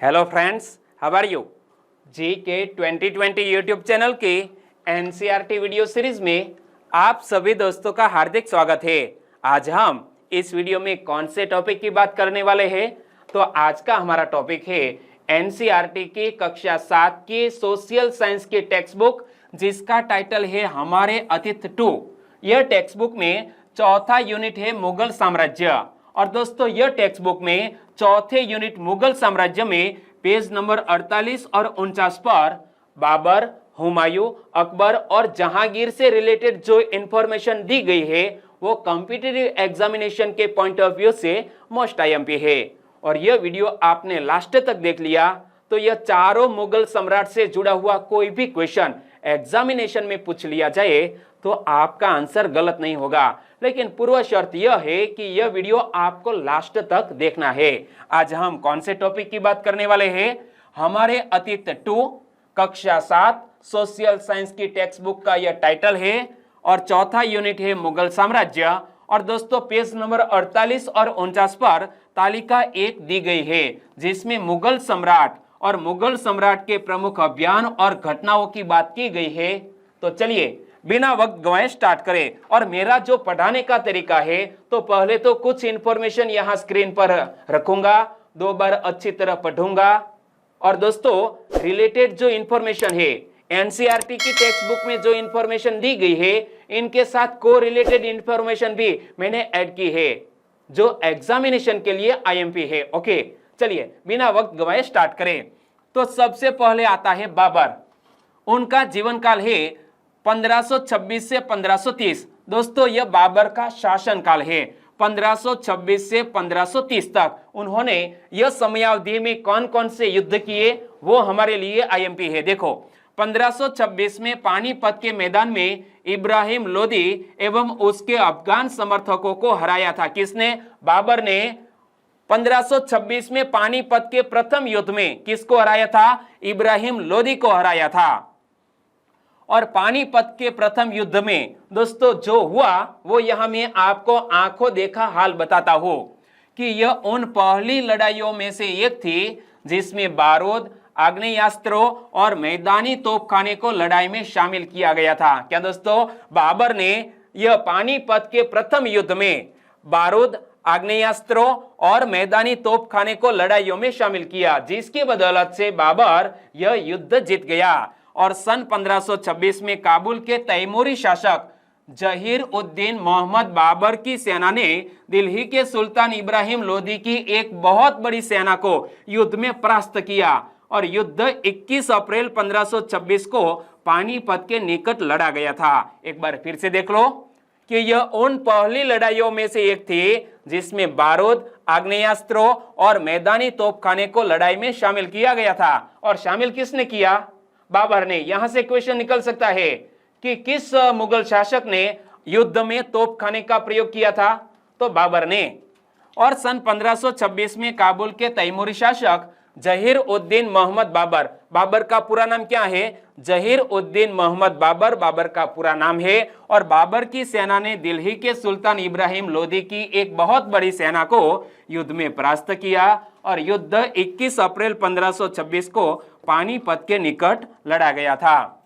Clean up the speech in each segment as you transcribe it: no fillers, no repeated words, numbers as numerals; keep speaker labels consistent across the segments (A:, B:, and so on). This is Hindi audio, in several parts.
A: Hello friends, how are you. G K 2020 YouTube channel के एनसीईआरटी वीडियो सीरीज में आप सभी दोस्तों का हार्दिक स्वागत है। आज हम इस वीडियो में कौन से टॉपिक की बात करने वाले हैं? तो आज का हमारा टॉपिक है एनसीईआरटी की कक्षा 7 की सोशल साइंस की टेक्स्ट बुक, जिसका टाइटल है हमारे अतीत 2। यह टेक्स्ट बुक में चौथा यूनिट है मुगल साम्राज्य। और दोस्तों, यह टेक्स्ट बुक में चौथे यूनिट मुगल साम्राज्य में पेज नंबर 48 और 49 पर बाबर, हुमायूं, अकबर और जहांगीर से रिलेटेड जो इंफॉर्मेशन दी गई है वो कॉम्पिटिटिव एग्जामिनेशन के पॉइंट ऑफ व्यू से मोस्ट आईएमपी है। और यह वीडियो आपने लास्ट तक देख लिया तो यह चारों मुगल सम्राट से जुड़ा हुआ कोई भी क्वेश्चन एग्जामिनेशन में पूछ लिया जाए तो आपका आंसर गलत नहीं होगा। लेकिन पूर्व शर्त यह है कि यह वीडियो आपको लास्ट तक देखना है। आज हम कौन से टॉपिक की बात करने वाले हैं? हमारे अतीत 2 कक्षा 7 सोशल साइंस की टेक्स्ट बुक का यह टाइटल है और चौथा यूनिट है मुगल साम्राज्य। और दोस्तों, पेज नंबर 48 और 49 पर तालिका 1 दी गई है, जिसमें मुगल सम्राट और मुगल सम्राट के प्रमुख अभियान और घटनाओं की बात की गई है। तो चलिए बिना वक्त गवाए स्टार्ट करें। और मेरा जो पढ़ाने का तरीका है, तो पहले तो कुछ इंफॉर्मेशन यहाँ स्क्रीन पर रखूंगा, 2 बार अच्छी तरह पढ़ूंगा। और दोस्तों, रिलेटेड जो इंफॉर्मेशन है एनसीईआरटी की टेक्स्ट बुक में जो इंफॉर्मेशन दी गई है, इनके साथ को रिलेटेड इंफॉर्मेशन भी मैंने ऐड की है जो एग्जामिनेशन के लिए आईएमपी है। ओके, चलिए बिना वक्त गवाए स्टार्ट करें। तो सबसे पहले आता है बाबर। उनका जीवन काल है 1526 से 1530। दोस्तों, यह बाबर का शासन काल है। 1526 से 1530 तक उन्होंने यह समयावधि में कौन कौन से युद्ध किए वो हमारे लिए आईएमपी है। देखो, 1526 में पानीपत के मैदान में इब्राहिम लोदी एवं उसके अफगान समर्थकों को हराया था। किसने? बाबर ने 1526 में पानीपत के प्रथम युद्ध में किसको हराया था? इब्राहिम लोदी को हराया था। और पानीपत के प्रथम युद्ध में दोस्तों जो हुआ वो यहां मैं आपको आंखों देखा हाल बताता हूं कि यह उन पहली लड़ाइयों में से एक थी जिसमें बारूद, आग्नेयास्त्रों और मैदानी तोपखाने को लड़ाई में शामिल किया गया था। क्या दोस्तों? बाबर ने यह पानीपत के प्रथम युद्ध में बारूद, आग्नेयास्त्रों और मैदानी तोपखाने को लड़ाइयों में शामिल किया, जिसकी बदौलत से बाबर यह युद्ध जीत गया। और सन 1526 में काबुल के तैमूरी शासक जहीर उद्दीन मोहम्मद बाबर की सेना ने दिल्ली के सुल्तान इब्राहिम लोदी की एक बहुत बड़ी सेना को युद्ध में परास्त किया। और युद्ध 21 अप्रैल 1526 को पानीपत के निकट लड़ा गया था। एक बार फिर से देख लो कि यह उन पहली लड़ाइयों में से एक थी जिसमें बारूद, आग्नेयास्त्रों और मैदानी तोपखाने को लड़ाई में शामिल किया गया था। और शामिल किसने किया? बाबर ने। यहां से क्वेश्चन निकल सकता है कि किस मुगल शासक ने युद्ध में तोपखाने का प्रयोग किया था? तो बाबर ने। और सन 1526 में काबुल के तैमूरी शासक जहीर उद्दीन मोहम्मद बाबर, बाबर का पूरा नाम क्या है? जहीर उद्दीन मोहम्मद बाबर, बाबर का पूरा नाम है। और बाबर की सेना ने दिल्ली के सुल्तान इब्राहिम लोदी की एक बहुत बड़ी सेना को युद्ध में परास्त किया। और युद्ध 21 अप्रैल 1526 को पानीपत के निकट लड़ा गया था।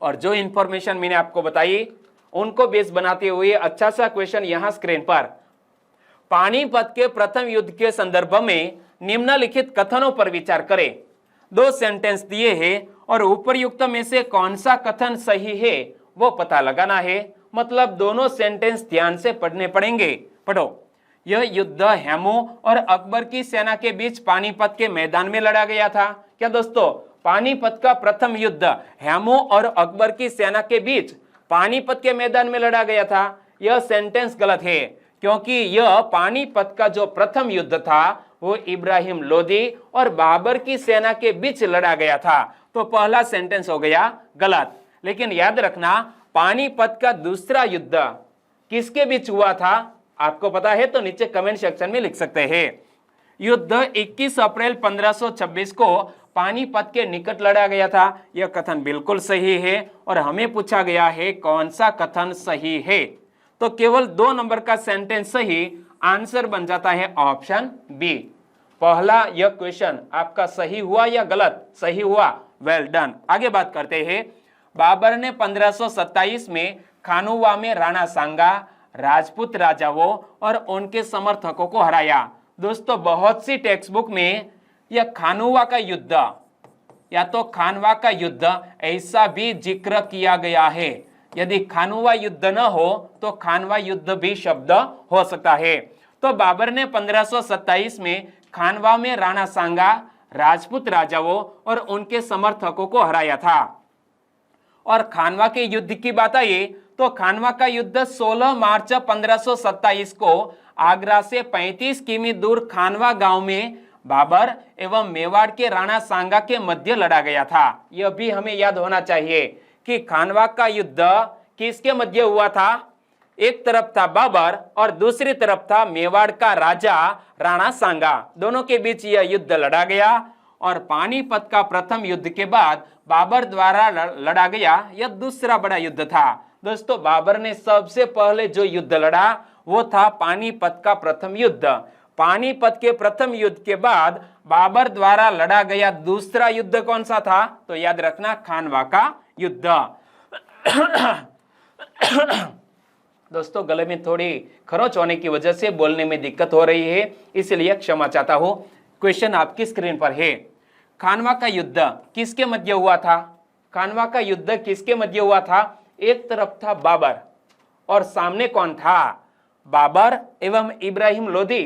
A: और जो इंफॉर्मेशन मैंने आपको बताई उनको बेस बनाते हुए अच्छा सा क्वेश्चन यहां स्क्रीन पर। पानीपत के प्रथम युद्ध के संदर्भ में निम्नलिखित कथनों पर विचार करें। 2 सेंटेंस दिए हैं और उपरयुक्त में से कौन सा कथन सही है वो पता लगाना है। मतलब दोनों सेंटेंस ध्यान से पढ़ने पड़ेंगे। पढ़ो। यह युद्ध हेमू और अकबर की सेना के बीच पानीपत के मैदान में लड़ा गया था। क्या दोस्तों? पानीपत का प्रथम युद्ध हेमू और अकबर की सेना के बीच पानीपत के मैदान में लड़ा गया था। यह सेंटेंस गलत है, क्योंकि यह पानीपत का जो प्रथम युद्ध था वो इब्राहिम लोदी और बाबर की सेना के बीच लड़ा गया था। तो पहला सेंटेंस हो गया गलत। लेकिन याद रखना, पानीपत का दूसरा युद्ध किसके बीच हुआ था? आपको पता है तो नीचे कमेंट सेक्शन में लिख सकते हैं। युद्ध 21 अप्रैल 1526 को पानीपत के निकट लड़ा गया था। यह कथन बिल्कुल सही है। और हमें पूछा गया है कौन सा कथन सही है, तो केवल 2 नंबर का सेंटेंस सही आंसर बन जाता है ऑप्शन बी। पहला यह क्वेश्चन आपका सही हुआ या गलत? सही हुआ, वेल डन। आगे बात करते हैं। बाबर ने 1527 में खानुवा में राणा सांगा, राजपूत राजाओं और उनके समर्थकों को हराया। दोस्तों बहुत सी टेक्स्ट बुक में यह खानुवा का युद्ध या तो खानवा का युद्ध ऐसा भी जिक्र किया गया है। यदि खानुवा युद्ध न हो तो खानवा युद्ध भी शब्द हो सकता है। तो बाबर ने 1527 में खानवा में राणा सांगा, राजपूत राजाओं और उनके समर्थकों को हराया था। और खानवा के युद्ध की बात आई तो खानवा का युद्ध 16 मार्च 1527 को आगरा से 35 किमी दूर खानवा गांव में बाबर एवं मेवाड़ के राणा सांगा के मध्य लड़ा गया था। यह भी हमें याद होना चाहिए कि खानवा का युद्ध किसके मध्य हुआ था? एक तरफ था बाबर और दूसरी तरफ था मेवाड़ का राजा राणा सांगा। दोनों के बीच यह युद्ध लड़ा गया और पानीपत का प्रथम युद्ध के बाद बाबर द्वारा लड़ा गया यह दूसरा बड़ा युद्ध था। दोस्तों बाबर ने सबसे पहले जो युद्ध लड़ा वो था पानीपत का प्रथम युद्ध। पानीपत के प्रथम युद्ध के बाद बाबर द्वारा लड़ा गया दूसरा युद्ध कौन सा था? तो याद रखना, खानवा का युद्ध। दोस्तों गले में थोड़ी खरोच होने की वजह से बोलने में दिक्कत हो रही है, इसलिए क्षमा चाहता हूं। क्वेश्चन आपकी स्क्रीन पर है। खानवा का युद्ध किसके मध्य हुआ था? खानवा का युद्ध किसके मध्य हुआ था? एक तरफ था बाबर और सामने कौन था? बाबर एवं इब्राहिम लोदी।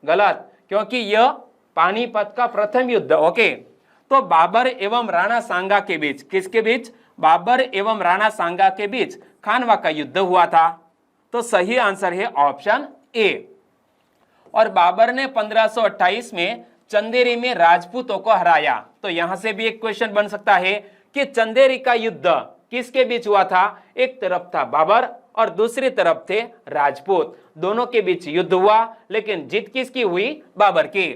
A: गलत, क्योंकि यह पानीपत का प्रथम युद्ध। ओके, तो बाबर एवं राणा सांगा के बीच, किसके बीच? बाबर एवं राणा सांगा के बीच खानवा का युद्ध हुआ था। तो सही आंसर है ऑप्शन ए। और बाबर ने 1528 में चंदेरी में राजपूतों को हराया। तो यहां से भी एक क्वेश्चन बन सकता है कि चंदेरी का युद्ध किसके बीच हुआ था? एक तरफ था बाबर और दूसरी तरफ थे राजपूत। दोनों के बीच युद्ध हुआ, लेकिन जीत किसकी हुई? बाबर की।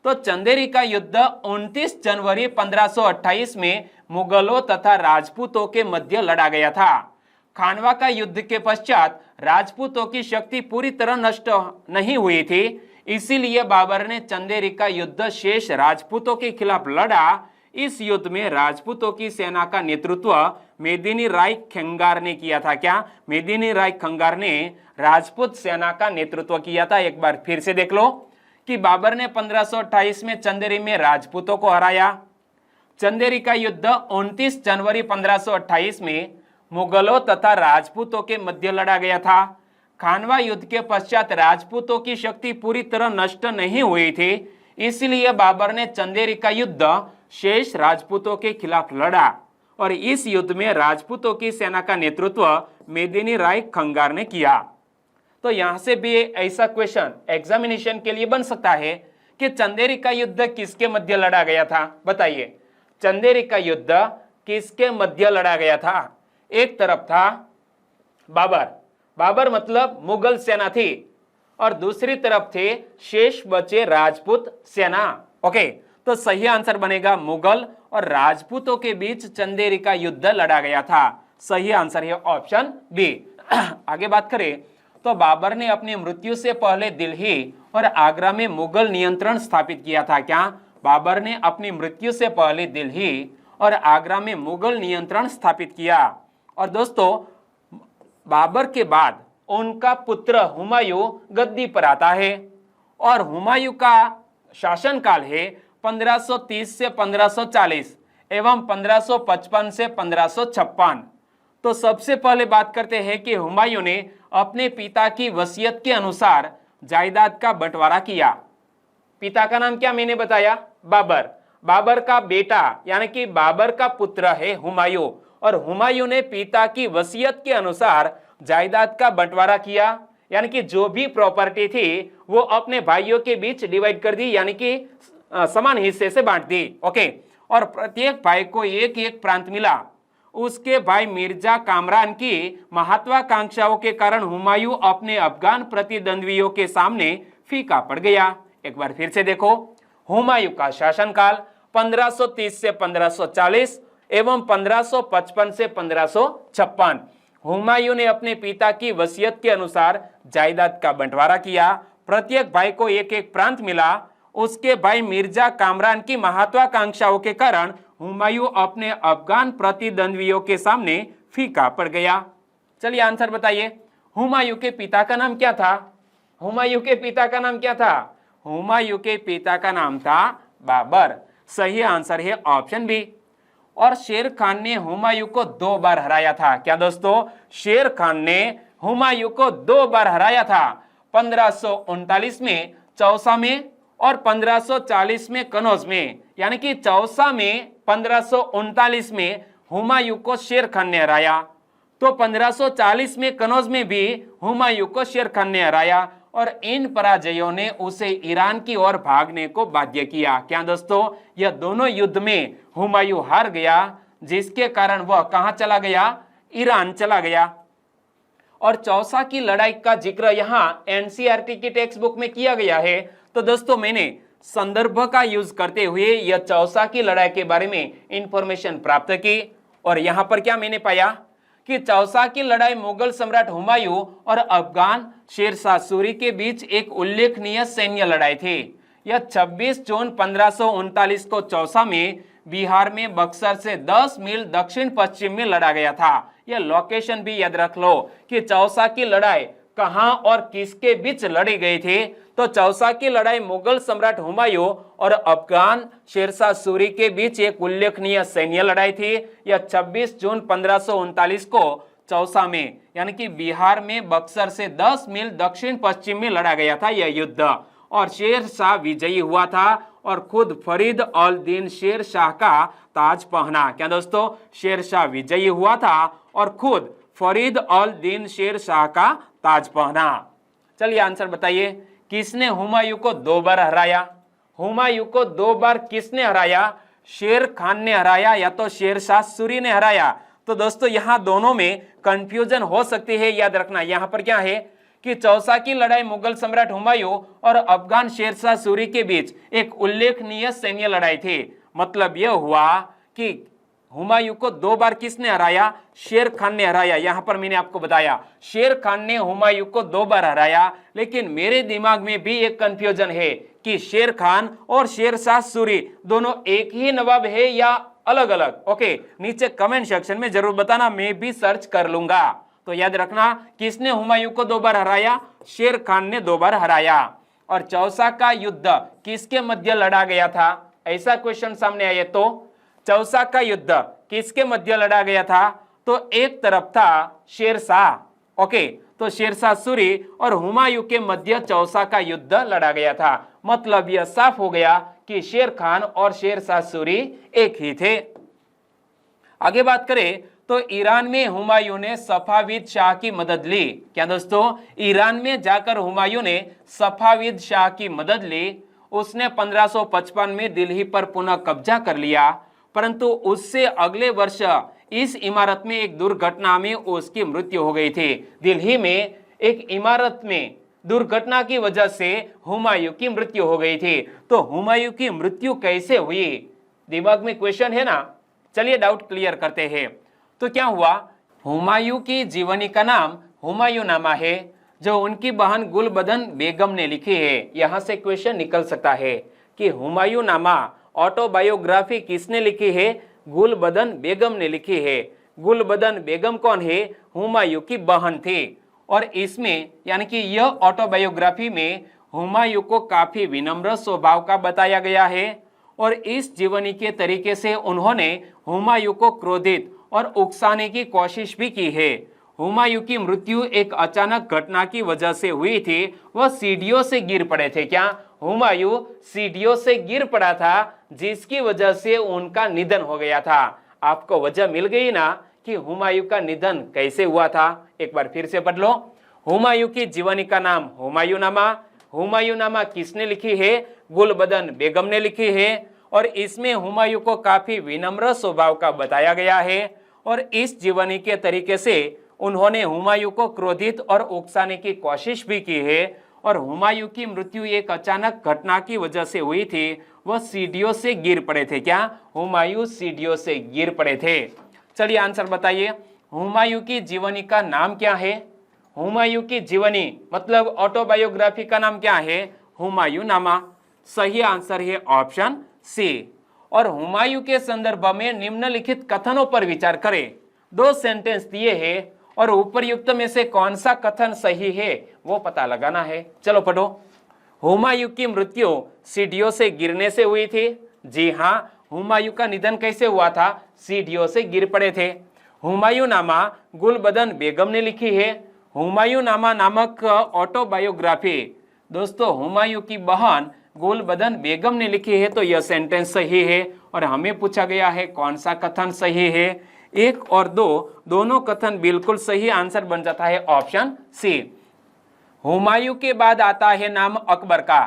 A: तो चंदेरी का युद्ध 29 जनवरी 1528 में मुगलों तथा राजपूतों के मध्य लड़ा गया था। खानवा का युद्ध के पश्चात राजपूतों की शक्ति पूरी तरह नष्ट नहीं हुई थी, इसीलिए बाबर ने चंदेरी का युद्ध शेष राजपूतों के खिलाफ लड़ा। इस युद्ध में राजपूतों की सेना का नेतृत्व मेदिनी राय खंगार ने किया था। क्या? मेदिनी राय खंगार ने राजपूत सेना का नेतृत्व किया था। एक बार फिर से देख लो कि बाबर ने 1528 में चंदेरी में राजपूतों को हराया। चंदेरी का युद्ध 29 जनवरी 1528 में मुगलों तथा राजपूतों के मध्य लड़ा गया था। खानवा युद्ध के पश्चात राजपूतों की शक्ति पूरी तरह नष्ट नहीं हुई थी, इसलिए बाबर ने चंदेरी का युद्ध शेष राजपूतों के खिलाफ लड़ा और इस युद्ध में राजपूतों की सेना का नेतृत्व मेदिनी राय खंगार ने किया। तो यहां से भी ऐसा क्वेश्चन एग्जामिनेशन के लिए बन सकता है कि चंदेरी का युद्ध किसके मध्य लड़ा गया था? बताइए, चंदेरी का युद्ध किसके मध्य लड़ा गया था? एक तरफ था बाबर, बाबर मतलब मुगल सेना थी, और दूसरी तरफ थे शेष बचे राजपूत सेना। ओके, तो सही आंसर बनेगा मुगल और राजपूतों के बीच चंदेरी का युद्ध लड़ा गया था। सही आंसर है ऑप्शन बी। आगे बात करें तो बाबर ने अपनी मृत्यु से पहले दिल्ली और आगरा में मुगल नियंत्रण स्थापित किया था। क्या? बाबर ने अपनी मृत्यु से पहले दिल्ली और आगरा में मुगल नियंत्रण स्थापित किया। और दोस्तों बाबर के बाद उनका पुत्र हुमायूं गद्दी पर आता है और हुमायूं का शासनकाल है 1530 से 1540 एवं 1555 से 1556। तो सबसे पहले बात करते हैं कि हुमायूं ने अपने पिता की वसीयत के अनुसार जायदाद का बंटवारा किया। पिता का नाम क्या मैंने बताया? बाबर। बाबर का बेटा यानी कि बाबर का पुत्र है हुमायूं, और हुमायूं ने पिता की वसीयत के अनुसार जायदाद का बंटवारा किया, यानी कि जो भी प्रॉपर्टी थी वो अपने भाइयों के बीच डिवाइड कर दी, यानी कि समान हिस्से से बांट दी। ओके, और प्रत्येक भाई को एक एक प्रांत मिला। उसके भाई मिर्जा कामरान की महत्वाकांक्षाओं के कारण हुमायूं अपने अफगान प्रतिद्वंद्वियों के सामने फीका पड़ गया। एक बार फिर से देखो, हुमायूं का शासनकाल 1530 से 1540 एवं 1555 से 1556। हुमायूं ने अपने पिता की वसीयत के अनुसार जायदाद का बंटवारा किया। प्रत्येक भाई को एक एक प्रांत मिला। उसके भाई मिर्जा कामरान की महत्वाकांक्षाओं के कारण हुमायूं अपने अफगान प्रतिद्वंद्वियों के सामने फीका पड़ गया। चलिए आंसर बताइए, हुमायूं के पिता का नाम क्या था? हुमायूं के पिता का नाम क्या था? हुमायूं के पिता का नाम था बाबर। सही आंसर है ऑप्शन बी। और शेर खान ने हुमायूं को 2 बार हराया था। क्या दोस्तों? शेर खान ने हुमायूं को 2 बार हराया था, 1539 में चौसा में और 1540 में कनौज में। यानी कि चौसा में 1539 में हुमायूं को शेर खान ने हराया, तो 1540 में कनौज में भी हुमायूं को शेर खान ने हराया और इन पराजयों ने उसे ईरान की ओर भागने को बाध्य किया। क्या दोस्तों? यह दोनों युद्ध में हुमायूं हार गया, जिसके कारण वह कहां चला गया? ईरान चला गया। और चौसा की लड़ाई का जिक्र यहाँ एनसीईआरटी की टेक्स्ट बुक में किया गया है। तो दोस्तों मैंने संदर्भ का यूज करते हुए यह चौसा की लड़ाई के बारे में इंफॉर्मेशन प्राप्त की और यहां पर क्या मैंने पाया कि चौसा की लड़ाई मुगल सम्राट हुमायूं और अफगान शेरशाह सूरी के बीच एक उल्लेखनीय सैन्य लड़ाई थी। यह 26 जून 1539 को चौसा में बिहार में बक्सर से 10 मील दक्षिण पश्चिम में लड़ा गया था। यह लोकेशन भी याद रख लो कि चौसा की लड़ाई कहां और किसके बीच लड़ी गई थी। तो चौसा की लड़ाई मुगल सम्राट हुमायूं और अफगान शेरशाह सूरी के बीच एक उल्लेखनीय सैन्य लड़ाई थी। यह 26 जून 1539 को चौसा में यानी कि बिहार में बक्सर से 10 मील दक्षिण पश्चिम में लड़ा गया था यह युद्ध। और शेरशाह विजयी हुआ था और खुद फरीद अल दीन शेरशाह का ताज पहना। क्या दोस्तों? शेरशाह विजयी हुआ था और खुद फरीद अल दीन शेरशाह का ताज पहना। चलिए आंसर बताइए, किसने हुमायूं को 2 बार हराया? हुमायूं को 2 बार किसने हराया? शेर खान ने हराया या तो शेरशाह सूरी ने हराया? तो दोस्तों यहां दोनों में कंफ्यूजन हो सकती है। याद रखना यहां पर क्या है कि चौसा की लड़ाई मुगल सम्राट हुमायूं और अफगान शेरशाह सूरी के बीच एक उल्लेखनीय सैन्य लड़ाई थी। मतलब यह हुआ कि हुमायूं को 2 बार किसने हराया? शेर खान ने हराया। यहां पर मैंने आपको बताया शेर खान ने हुमायूं को 2 बार हराया, लेकिन मेरे दिमाग में भी एक कंफ्यूजन है कि शेर खान और शेरशाह सूरी दोनों एक ही नवाब है या अलग अलग। ओके, नीचे कमेंट सेक्शन में जरूर बताना, मैं भी सर्च कर लूंगा। तो याद रखना किसने हुमायूं को 2 बार हराया? शेर खान ने 2 बार हराया। और चौसा का युद्ध किसके मध्य लड़ा गया था? ऐसा क्वेश्चन सामने आए तो चौसा का युद्ध किसके मध्य लड़ा गया था? तो एक तरफ था शेरशाह, ओके, तो शेरशाह सूरी और हुमायूं के मध्य चौसा का युद्ध लड़ा गया था। मतलब यह साफ हो गया कि शेर खान और शेरशाह सूरी एक ही थे। आगे बात करें तो ईरान में हुमायूं ने सफाविद शाह की मदद ली। क्या दोस्तों? ईरान में जाकर हुमायूं ने सफाविद शाह की मदद ली। उसने 1555 में दिल्ली पर पुनः कब्जा कर लिया, परंतु उससे अगले वर्ष इस इमारत में एक दुर्घटना में उसकी मृत्यु हो गई थी। दिल्ली में एक इमारत में दुर्घटना की वजह से हुमायूं की मृत्यु हो गई थी। तो हुमायूं की मृत्यु कैसे हुई? दिमाग में क्वेश्चन है ना? चलिए डाउट क्लियर करते हैं। तो क्या हुआ? हुमायूं की जीवनी का नाम हुमायूंनामा है, जो उनकी बहन गुलबदन बेगम ने लिखी है। यहां से क्वेश्चन निकल सकता है कि हुमायूंनामा ऑटोबायोग्राफी किसने लिखी है? गुलबदन बेगम ने लिखी है। गुलबदन बेगम कौन है? हुमायूं की बहन थी। और इसमें यानी कि यह ऑटोबायोग्राफी में हुमायूं को काफी विनम्र स्वभाव का बताया गया है और इस जीवनी के तरीके से उन्होंने हुमायूं को क्रोधित और उकसाने की कोशिश भी की है। हुमायूं की मृत्यु एक अचानक घटना की वजह से हुई थी। वह सीढ़ियों से गिर पड़े थे। क्या? हुमायूं सीढ़ियों से गिर पड़ा था, जिसकी वजह से उनका निधन हो गया था। आपको वजह मिल गई ना कि हुमायूं का निधन कैसे हुआ था? एक बार फिर से पढ़ लो। हुमायूं की जीवनी का नाम हुमायूंनामा। हुमायूंनामा किसने लिखी है? गुलबदन बेगम ने लिखी है और इसमें हुमायूं को काफी विनम्र स्वभाव का बताया गया है और इस जीवनी के तरीके से उन्होंने हुमायूं को क्रोधित और उकसाने की कोशिश भी की है। और हुमायूं की मृत्यु एक अचानक घटना की वजह से हुई थी। वह सीढ़ियों से गिर पड़े थे। क्या? हुमायूं सीढ़ियों से गिर पड़े थे। चलिए आंसर बताइए, हुमायूं की जीवनी का नाम क्या है? हुमायूं की जीवनी मतलब ऑटोबायोग्राफी का नाम क्या है? हुमायूंनामा। सही आंसर है ऑप्शन सी। और हुमायूं के संदर्भ में निम्नलिखित कथनों पर विचार करें। दो सेंटेंस दिए हैं और उपरयुक्त में से कौन सा कथन सही है वो पता लगाना है। चलो पढ़ो। हुमायूं की मृत्यु सीढ़ियों से गिरने से हुई थी। जी हाँ, हुमायूं का निधन कैसे हुआ था? सीढ़ियों से गिर पड़े थे। हुमायूंनामा गुलबदन बेगम ने लिखी है। हुमायूंनामा नामक ऑटोबायोग्राफी दोस्तों हुमायूं की बहन गुलबदन बेगम ने लिखी है। तो यह सेंटेंस सही है। और हमें पूछा गया है कौन सा कथन सही है। 1 और 2 दोनों कथन बिल्कुल सही। आंसर बन जाता है ऑप्शन सी। हुमायूं के बाद आता है नाम अकबर का।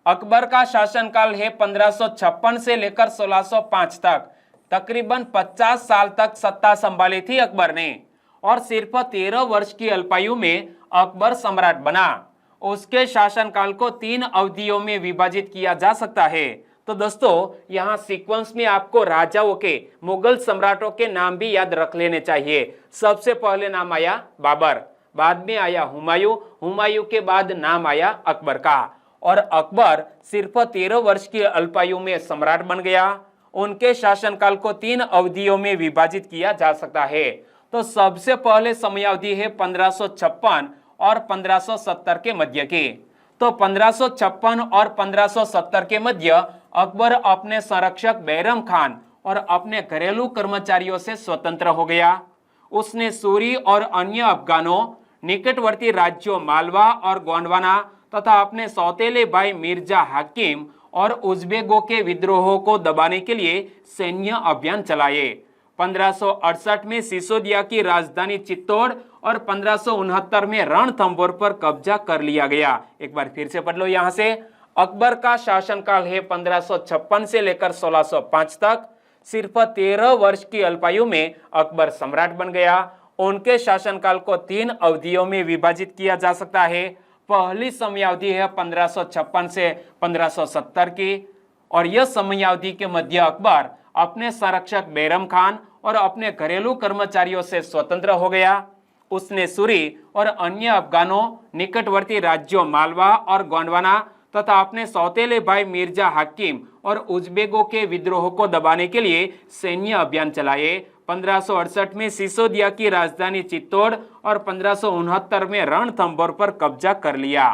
A: अकबर का शासनकाल है 1556 से लेकर 1605 तक। तकरीबन 50 साल तक सत्ता संभाली थी अकबर ने और सिर्फ 13 वर्ष की अल्पायु में अकबर सम्राट बना। उसके शासनकाल को 3 अवधियों में विभाजित किया जा सकता है। तो दोस्तों यहाँ सीक्वेंस में आपको राजाओं के, मुगल सम्राटों के नाम भी याद रख लेने चाहिए। सबसे पहले नाम आया बाबर, बाद में आया हुमायूं, हुमायूं के बाद नाम आया अकबर का। और अकबर सिर्फ 13 वर्ष की अल्पायु में सम्राट बन गया। उनके शासनकाल को 3 अवधियों में विभाजित किया जा सकता है। तो सबसे पहले समयावधि है 1556 और 1570 के मध्य की। तो 1556 और 1570 के मध्य अकबर अपने संरक्षक बैरम खान और अपने घरेलू कर्मचारियों से स्वतंत्र हो गया। उसने सूरी और अन्य अफगानों, निकटवर्ती राज्यों मालवा और गोंडवाना तथा अपने सौतेले भाई मिर्जा हाकिम और उज्बेकों के विद्रोहों को दबाने के लिए सैन्य अभियान चलाए। 1568 में सिसोदिया की राजधानी चित्तौड़ और 1569 में रणथंभौर पर कब्जा कर लिया गया। एक बार फिर से पढ़ लो। यहाँ से अकबर का शासनकाल है 1556 से लेकर 1605 तक। सिर्फ 13 वर्ष की अल्पायु में अकबर सम्राट बन गया। उनके शासनकाल को 3 अवधियों में विभाजित किया जा सकता है। पहली समयावधि है 1556 से 1570 की और यह समयावधि के मध्य अकबर अपने संरक्षक बैरम खान और अपने घरेलू कर्मचारियों से स्वतंत्र हो गया। उसने सूरी और अन्य अफगानों, निकटवर्ती राज्यों मालवा और गोंडवाना तथा अपने सौतेले भाई मिर्जा हाकिम और उज्बेकों के विद्रोह को दबाने के लिए सैन्य अभियान चलाए। 1568 में सिसोदिया की राजधानी चित्तौड़ और 1569 में रणथंभौर पर कब्जा कर लिया।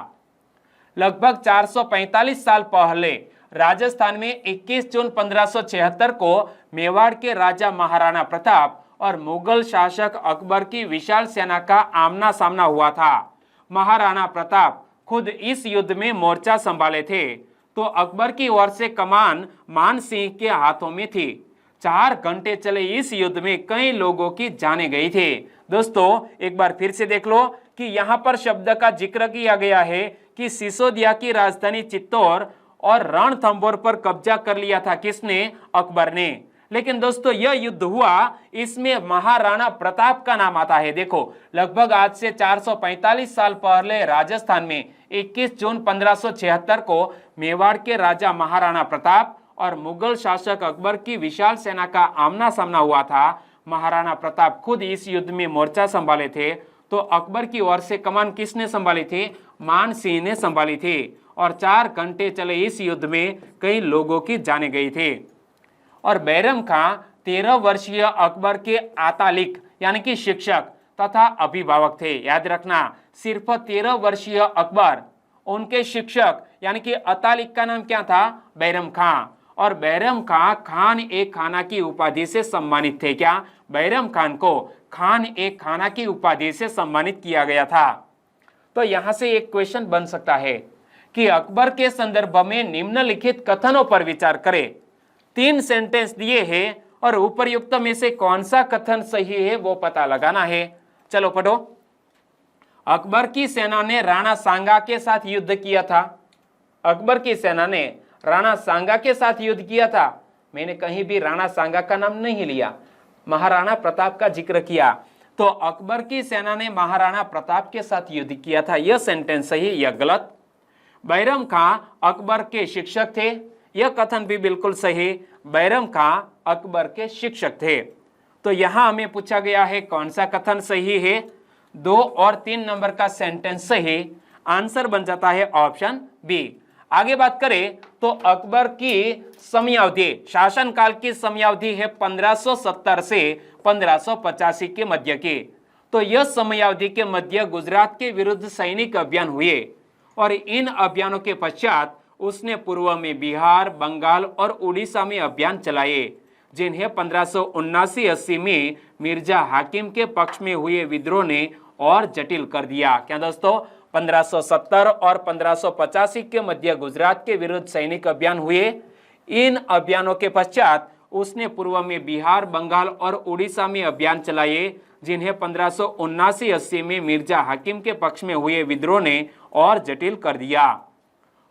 A: लगभग 445 साल पहले राजस्थान में 21 जून 1576 को मेवाड़ के राजा महाराणा प्रताप और मुगल शासक अकबर की विशाल सेना का आमना सामना हुआ था। महाराणा प्रताप खुद इस युद्ध में मोर्चा संभाले थे, तो अकबर की ओर से कमान मान सिंह के हाथों में थी। 4 घंटे चले इस युद्ध में कई लोगों की जाने गई थी। दोस्तों एक बार फिर से देख लो कि यहाँ पर शब्द का जिक्र किया गया है कि सिसोदिया की राजधानी चित्तौड़ और रणथंभौर पर कब्जा कर लिया था। किसने? अकबर ने। लेकिन दोस्तों यह युद्ध हुआ, इसमें महाराणा प्रताप का नाम आता है। देखो लगभग आज से 445 साल पहले राजस्थान में 21 जून 1576 को मेवाड़ के राजा महाराणा प्रताप और मुगल शासक अकबर की विशाल सेना का आमना सामना हुआ था। महाराणा प्रताप खुद इस युद्ध में मोर्चा संभाले थे, तो अकबर की ओर से कमान किसने संभाली थी? मान सिंह ने संभाली थी। और 4 घंटे चले इस युद्ध में कई लोगों की जाने गई थी। और बैरम खां 13 वर्षीय अकबर के आतालिक यानी कि शिक्षक तथा अभिभावक थे। याद रखना, सिर्फ 13 वर्षीय अकबर, उनके शिक्षक यानी कि अतालिक का नाम क्या था? बैरम खां। और बैरम खां खान ए खाना की उपाधि से सम्मानित थे। क्या? बैरम खान को खान ए खाना की उपाधि से सम्मानित किया गया था। तो यहां से एक क्वेश्चन बन सकता है कि अकबर के संदर्भ में निम्नलिखित कथनों पर विचार करें। 3 सेंटेंस दिए हैं और उपरयुक्त में से कौन सा कथन सही है वो पता लगाना है। चलो पढ़ो। अकबर की सेना ने राणा सांगा के साथ युद्ध किया था। अकबर की सेना ने राणा सांगा के साथ युद्ध किया था। मैंने कहीं भी राणा सांगा का नाम नहीं लिया, महाराणा प्रताप का जिक्र किया। तो अकबर की सेना ने महाराणा प्रताप के साथ युद्ध किया था, यह सेंटेंस सही या गलत? बैरम खां अकबर के शिक्षक थे, यह कथन भी बिल्कुल सही। बैरम खां अकबर के शिक्षक थे। तो यहां हमें पूछा गया है कौन सा कथन सही है? 2 और 3 नंबर का सेंटेंस सही। आंसर बन जाता है ऑप्शन बी। आगे बात करें तो अकबर की समयावधि, शासनकाल की समयावधि है 1570 से 1585 के मध्य की। तो यह समयावधि के मध्य गुजरात के विरुद्ध सैनिक अभियान हुए और इन अभियानों के पश्चात उसने पूर्व में बिहार, बंगाल और उड़ीसा में अभियान चलाए, जिन्हें 1579-80 में मिर्जा हाकिम के पक्ष में हुए विद्रोह ने और जटिल कर दिया। क्या दोस्तों, 1570 और 1585 के मध्य गुजरात के विरुद्ध सैनिक अभियान हुए। इन अभियानों के पश्चात उसने पूर्व में बिहार, बंगाल और उड़ीसा में अभियान चलाए, जिन्हें 1579-80 में मिर्जा हाकिम के पक्ष में हुए विद्रोह ने और जटिल कर दिया।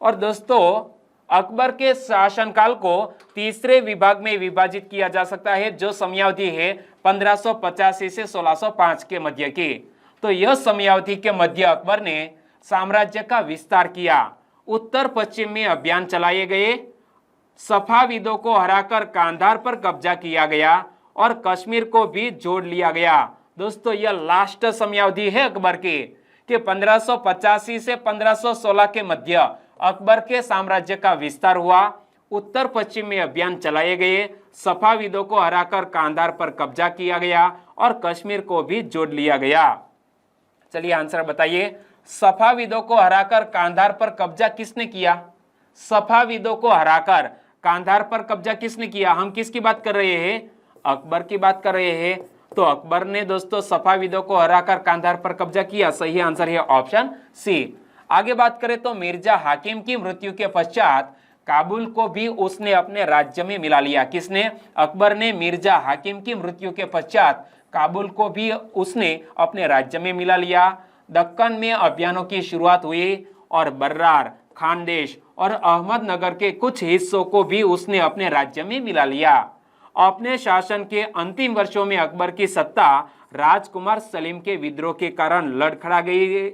A: और दोस्तों, अकबर के शासनकाल को तीसरे विभाग में विभाजित किया जा सकता है, जो समयावधि है 1585 से 1605 के मध्य की। तो यह समयावधि के मध्य अकबर ने साम्राज्य का विस्तार किया, उत्तर पश्चिम में अभियान चलाए गए, सफाविदों को हराकर कांधार पर कब्जा किया गया और कश्मीर को भी जोड़ लिया गया। दोस्तों, यह लास्ट समयावधि है अकबर की कि 1585 से 1516 के मध्य अकबर के साम्राज्य का विस्तार हुआ, उत्तर पश्चिम में अभियान चलाए गए, सफाविदों को हराकर कांधार पर कब्जा किया गया और कश्मीर को भी जोड़ लिया गया। चलिए आंसर बताइए, सफाविदों को हराकर कांधार पर कब्जा किसने किया? सफाविदों को हराकर कांधार पर कब्जा किसने किया? हम किसकी बात कर रहे हैं? अकबर की बात कर रहे हैं। तो अकबर ने दोस्तों सफाविदों को हराकर कांधार पर कब्जा किया। सही आंसर है ऑप्शन सी। आगे बात करें तो मिर्जा हाकिम की मृत्यु के पश्चात काबुल को भी उसने अपने राज्य में मिला लिया। किसने? अकबर ने मिर्जा हाकिम की मृत्यु के पश्चात काबुल को भी उसने अपने राज्य में मिला लिया। दक्कन में अभियानों की शुरुआत हुई और बर्रार, खानदेश और अहमदनगर के कुछ हिस्सों को भी उसने अपने राज्य में मिला लिया। अपने शासन के अंतिम वर्षों में अकबर की सत्ता राजकुमार सलीम के विद्रोह के कारण लड़खड़ा गई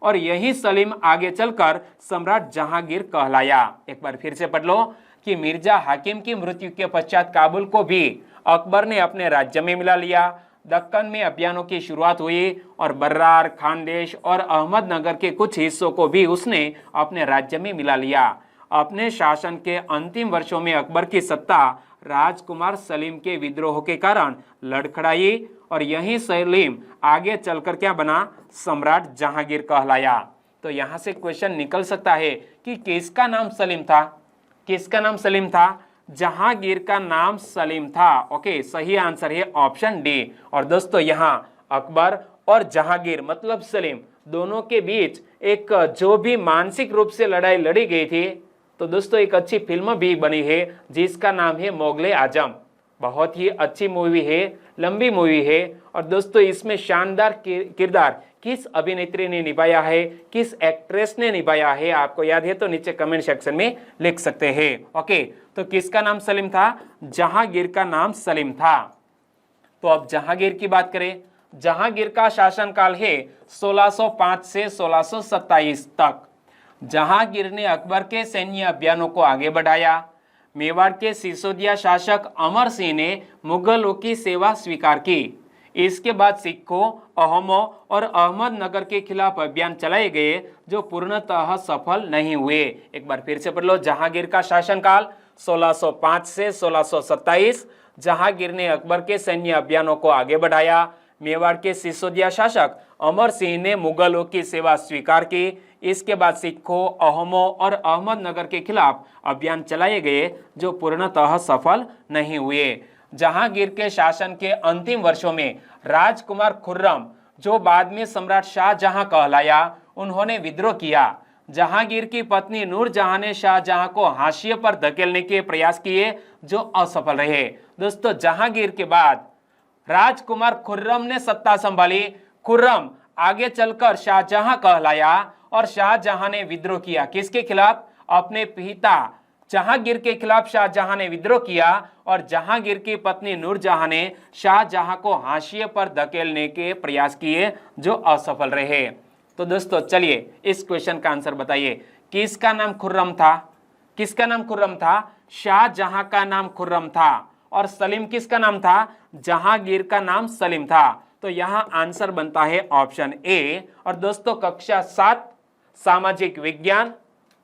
A: और यही सलीम आगे चलकर सम्राट जहांगीर कहलाया। एक बार फिर से पढ़ लो कि मिर्जा हाकिम की मृत्यु के पश्चात काबुल को भी अकबर ने अपने राज्य में मिला लिया। दक्कन में अभियानों की शुरुआत हुई और बर्रार, खानदेश और अहमदनगर के कुछ हिस्सों को भी उसने अपने राज्य में मिला लिया। अपने शासन के अंतिम वर्षों में अकबर की सत्ता राजकुमार सलीम के विद्रोह के कारण लड़खड़ाई और यही सलीम आगे चलकर क्या बना? सम्राट जहांगीर कहलाया। तो यहां से क्वेश्चन निकल सकता है कि किसका नाम सलीम था? किसका नाम सलीम था? जहांगीर का नाम सलीम था। ओके, सही आंसर है ऑप्शन डी। और दोस्तों यहाँ अकबर और जहांगीर मतलब सलीम दोनों के बीच एक जो भी मानसिक रूप से लड़ाई लड़ी गई थी, तो दोस्तों एक अच्छी फिल्म भी बनी है जिसका नाम है मुगले आजम। बहुत ही अच्छी मूवी है, लंबी मूवी है। और दोस्तों इसमें शानदार किरदार किस अभिनेत्री ने निभाया है, किस एक्ट्रेस ने निभाया है, आपको याद है तो नीचे कमेंट सेक्शन में लिख सकते हैं। ओके, तो किसका नाम सलीम था? जहांगीर का नाम सलीम था। तो अब जहांगीर की बात करें। जहांगीर का शासनकाल है 1605 से 1627 तक। जहांगीर ने अकबर के सैन्य अभियानों को आगे बढ़ाया। मेवाड़ के सिसोदिया शासक अमर सिंह ने मुगलों की सेवा स्वीकार की। इसके बाद सिखों, अहोमों और अहमदनगर के खिलाफ अभियान चलाए गए जो पूर्णतः सफल नहीं हुए। एक बार फिर से पढ़ लो, जहांगीर का शासनकाल 1605 से 1627। जहांगीर ने अकबर के सैन्य अभियानों को आगे बढ़ाया। मेवाड़ के सिसोदिया शासक अमर सिंह ने मुगलों की सेवा स्वीकार की। इसके बाद सिखों, अहोमों और अहमदनगर के खिलाफ अभियान चलाए गए जो पूर्णतः सफल नहीं हुए। जहांगीर के शासन के अंतिम वर्षों में राजकुमार खुर्रम, जो बाद में सम्राट शाहजहां कहलाया, उन्होंने विद्रोह किया। जहांगीर की पत्नी नूरजहां ने शाहजहां को हाशिए पर धकेलने के प्रयास किए जो असफल रहे। दोस्तों जहांगीर के बाद राजकुमार खुर्रम ने सत्ता संभाली। खुर्रम आगे चलकर शाहजहां कहलाया और शाहजहां ने विद्रोह किया। किसके खिलाफ? अपने पिता जहांगीर के खिलाफ शाहजहां ने विद्रोह किया और जहांगीर की पत्नी नूरजहां ने शाहजहां को हाशिए पर धकेलने के प्रयास किए जो असफल रहे। तो दोस्तों चलिए इस क्वेश्चन का आंसर बताइए, किसका नाम खुर्रम था? किसका नाम खुर्रम था? शाहजहां का नाम खुर्रम था। और सलीम किसका नाम था? जहांगीर का नाम सलीम था। तो यहां आंसर बनता है ऑप्शन ए। और दोस्तों कक्षा 7 सामाजिक विज्ञान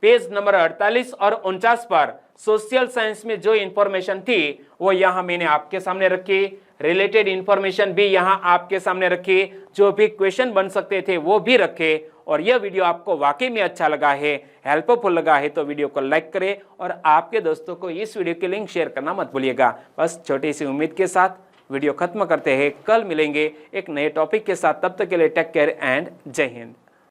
A: पेज नंबर 48 और 49 पर सोशल साइंस में जो इंफॉर्मेशन थी वो यहाँ मैंने आपके सामने रखी, रिलेटेड इंफॉर्मेशन भी यहाँ आपके सामने रखी, जो भी क्वेश्चन बन सकते थे वो भी रखे। और यह वीडियो आपको वाकई में अच्छा लगा है, हेल्पफुल लगा है तो वीडियो को लाइक करें और आपके दोस्तों को इस वीडियो की लिंक शेयर करना मत भूलिएगा। बस छोटी सी उम्मीद के साथ वीडियो खत्म करते हैं, कल मिलेंगे एक नए टॉपिक के साथ, तब तक के लिए टेक केयर एंड जय हिंद।